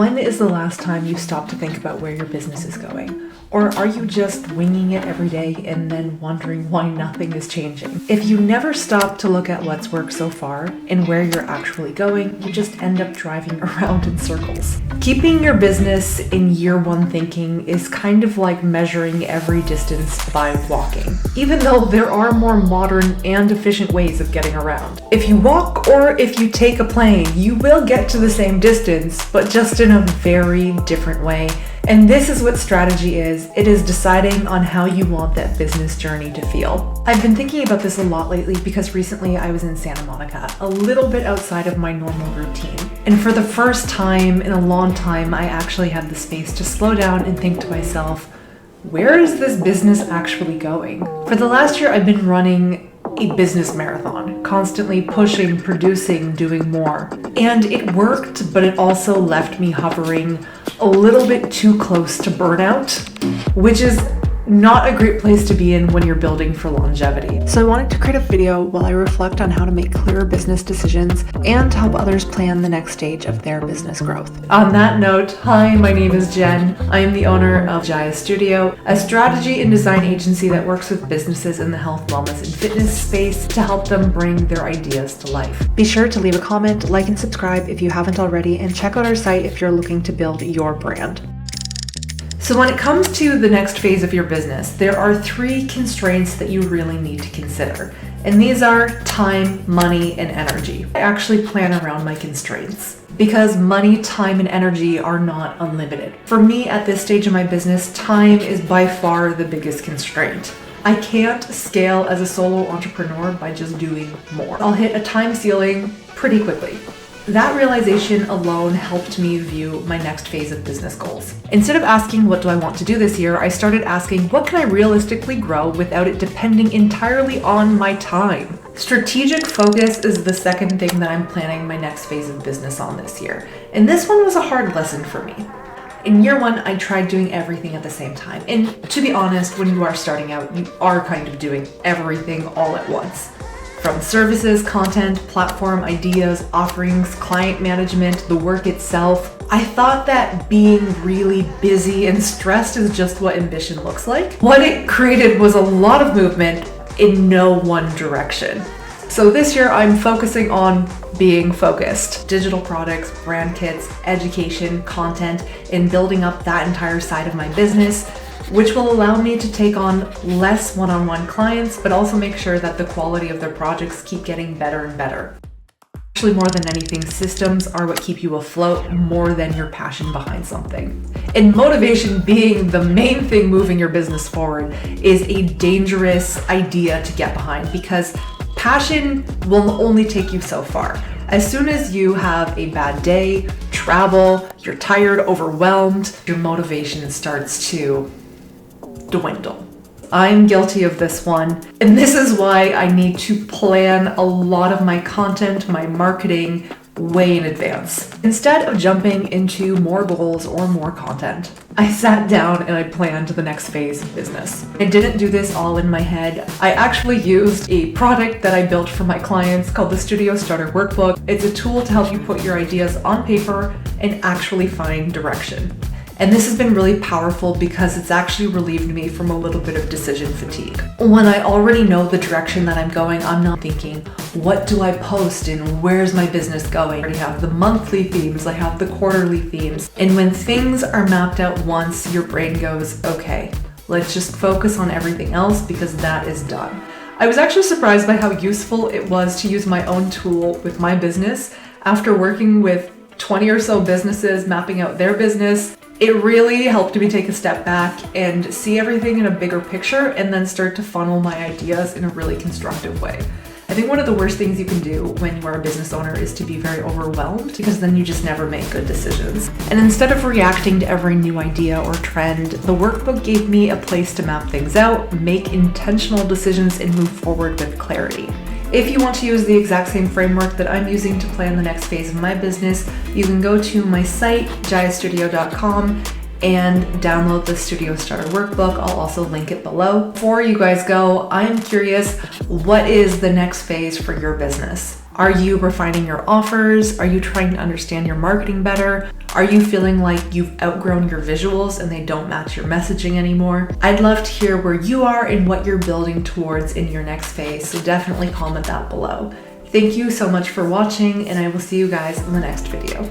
When is the last time you stopped to think about where your business is going? Or are you just winging it every day and then wondering why nothing is changing? If you never stop to look at what's worked so far and where you're actually going, you just end up driving around in circles. Keeping your business in year one thinking is kind of like measuring every distance by walking, even though there are more modern and efficient ways of getting around. If you walk or if you take a plane, you will get to the same distance, but just in a very different way. And this is what strategy is. It is deciding on how you want that business journey to feel. I've been thinking about this a lot lately because recently I was in Santa Monica, a little bit outside of my normal routine. And for the first time in a long time, I actually had the space to slow down and think to myself, where is this business actually going? For the last year, I've been running a business marathon, constantly pushing, producing, doing more. And it worked, but it also left me hovering a little bit too close to burnout, which is not a great place to be in when you're building for longevity. So I wanted to create a video while I reflect on how to make clearer business decisions and help others plan the next stage of their business growth. On that note, hi, my name is Jen. I am the owner of Jaia Studio, a strategy and design agency that works with businesses in the health, wellness, and fitness space to help them bring their ideas to life. Be sure to leave a comment, like, and subscribe if you haven't already, and check out our site if you're looking to build your brand. So when it comes to the next phase of your business, there are 3 constraints that you really need to consider. And these are time, money, and energy. I actually plan around my constraints because money, time, and energy are not unlimited. For me, at this stage of my business, time is by far the biggest constraint. I can't scale as a solo entrepreneur by just doing more. I'll hit a time ceiling pretty quickly. That realization alone helped me view my next phase of business goals. Instead of asking, what do I want to do this year? I started asking, what can I realistically grow without it depending entirely on my time? Strategic focus is the second thing that I'm planning my next phase of business on this year. And this one was a hard lesson for me. In year one, I tried doing everything at the same time. And to be honest, when you are starting out, you are kind of doing everything all at once. From services, content, platform, ideas, offerings, client management, the work itself. I thought that being really busy and stressed is just what ambition looks like. What it created was a lot of movement in no one direction. So this year I'm focusing on being focused. Digital products, brand kits, education, content, and building up that entire side of my business, which will allow me to take on less one-on-one clients, but also make sure that the quality of their projects keep getting better and better. Actually, more than anything, systems are what keep you afloat more than your passion behind something. And motivation being the main thing moving your business forward is a dangerous idea to get behind because passion will only take you so far. As soon as you have a bad day, travel, you're tired, overwhelmed, your motivation starts to dwindle. I'm guilty of this one, and this is why I need to plan a lot of my content, my marketing, way in advance. Instead of jumping into more goals or more content, I sat down and I planned the next phase of business. I didn't do this all in my head. I actually used a product that I built for my clients called the Studio Starter Workbook. It's a tool to help you put your ideas on paper and actually find direction. And this has been really powerful because it's actually relieved me from a little bit of decision fatigue. When I already know the direction that I'm going, I'm not thinking, what do I post and where's my business going? I already have the monthly themes, I have the quarterly themes. And when things are mapped out once, your brain goes, okay, let's just focus on everything else because that is done. I was actually surprised by how useful it was to use my own tool with my business. After working with 20 or so businesses, mapping out their business, it really helped me take a step back and see everything in a bigger picture and then start to funnel my ideas in a really constructive way. I think one of the worst things you can do when you are a business owner is to be very overwhelmed because then you just never make good decisions. And instead of reacting to every new idea or trend, the workbook gave me a place to map things out, make intentional decisions, and move forward with clarity. If you want to use the exact same framework that I'm using to plan the next phase of my business, you can go to my site, jaiastudio.com, and download the Studio Starter Workbook. I'll also link it below. Before you guys go, I'm curious, what is the next phase for your business? Are you refining your offers? Are you trying to understand your marketing better? Are you feeling like you've outgrown your visuals and they don't match your messaging anymore? I'd love to hear where you are and what you're building towards in your next phase, so definitely comment that below. Thank you so much for watching, and I will see you guys in the next video.